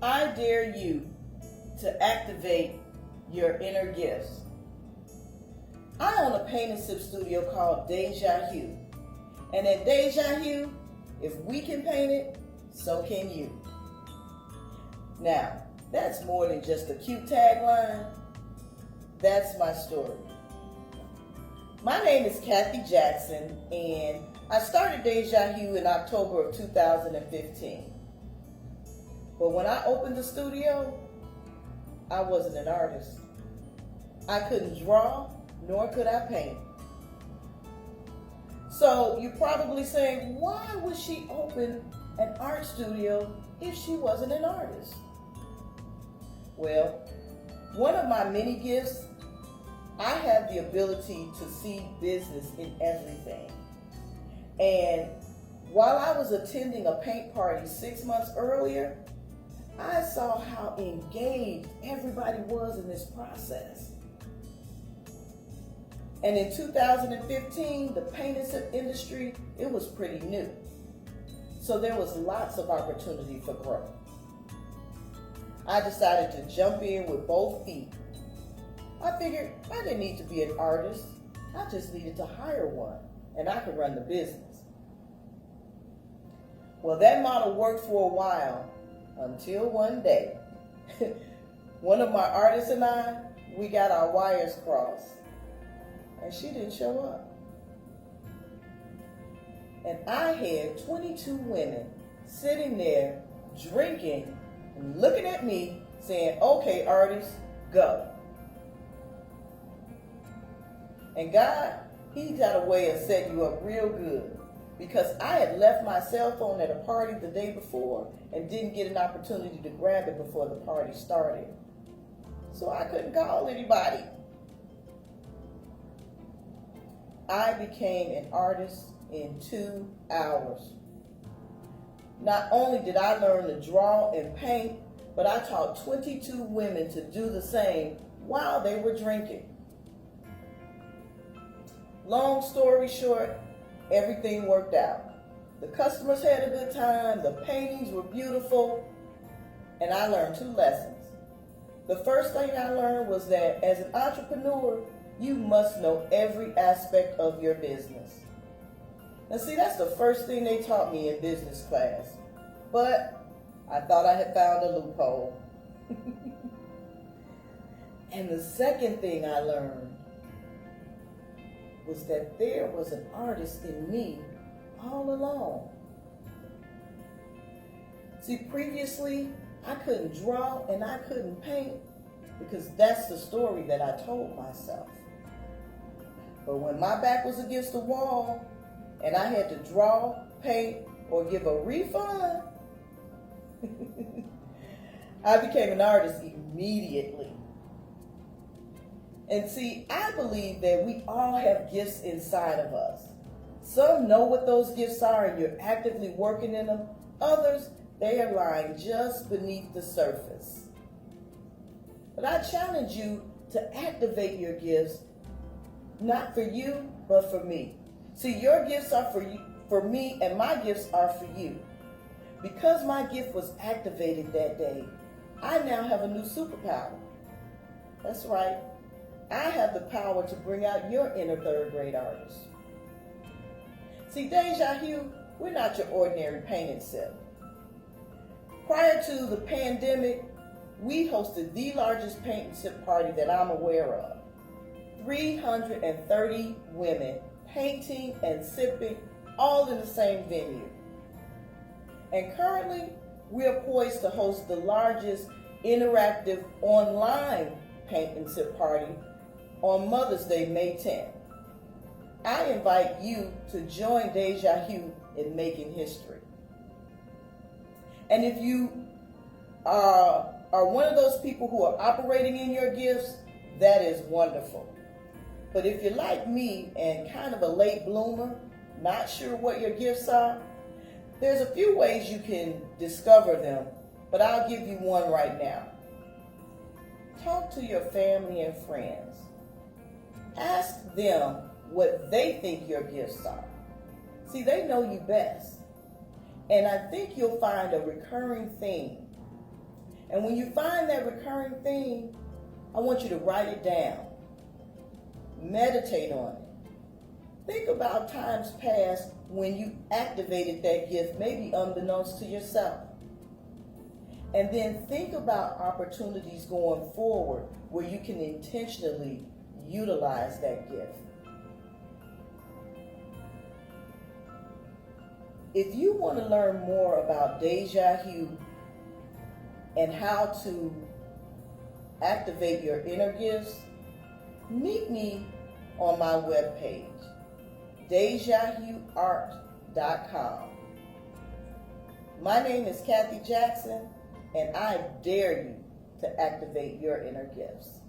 I dare you to activate your inner gifts. I own a paint and sip studio called Deja Hue. And at Deja Hue, if we can paint it, so can you. Now, that's more than just a cute tagline. That's my story. My name is Kathy Jackson, and I started Deja Hue in October of 2015. But when I opened the studio, I wasn't an artist. I couldn't draw, nor could I paint. So you're probably saying, why would she open an art studio if she wasn't an artist? Well, one of my many gifts, I have the ability to see business in everything. And while I was attending a paint party 6 months earlier, I saw how engaged everybody was in this process. And in 2015, the paint and sip industry, it was pretty new. So there was lots of opportunity for growth. I decided to jump in with both feet. I figured I didn't need to be an artist. I just needed to hire one, and I could run the business. Well, that model worked for a while, until one day, one of my artists and I, we got our wires crossed, and she didn't show up. And I had 22 women sitting there drinking and looking at me saying, okay, artist, go. And God, He got a way of setting you up real good, because I had left my cell phone at a party the day before and didn't get an opportunity to grab it before the party started. So I couldn't call anybody. I became an artist in 2 hours. Not only did I learn to draw and paint, but I taught 22 women to do the same while they were drinking. Long story short, everything worked out. The customers had a good time, the paintings were beautiful, and I learned 2 lessons. The first thing I learned was that as an entrepreneur, you must know every aspect of your business. Now see, that's the first thing they taught me in business class, but I thought I had found a loophole. And the second thing I learned was that there was an artist in me all along. See, previously, I couldn't draw and I couldn't paint because that's the story that I told myself. But when my back was against the wall and I had to draw, paint, or give a refund, I became an artist immediately. And see, I believe that we all have gifts inside of us. Some know what those gifts are and you're actively working in them. Others, they are lying just beneath the surface. But I challenge you to activate your gifts, not for you, but for me. See, your gifts are for me, and my gifts are for you. Because my gift was activated that day, I now have a new superpower. That's right. I have the power to bring out your inner third-grade artist. See, Deja Hue, we're not your ordinary paint and sip. Prior to the pandemic, we hosted the largest paint and sip party that I'm aware of. 330 women painting and sipping, all in the same venue. And currently, we are poised to host the largest interactive online paint and sip party on Mother's Day, May 10th. I invite you to join Deja Hue in making history. And if you are one of those people who are operating in your gifts, that is wonderful. But if you're like me and kind of a late bloomer, not sure what your gifts are, there's a few ways you can discover them, but I'll give you one right now. Talk to your family and friends. Ask them what they think your gifts are. See, they know you best. And I think you'll find a recurring theme. And when you find that recurring theme, I want you to write it down. Meditate on it. Think about times past when you activated that gift, maybe unbeknownst to yourself. And then think about opportunities going forward where you can intentionally utilize that gift. If you want to learn more about Deja Hue and how to activate your inner gifts, meet me on my webpage, DejaHueArt.com. My name is Kathy Jackson, and I dare you to activate your inner gifts.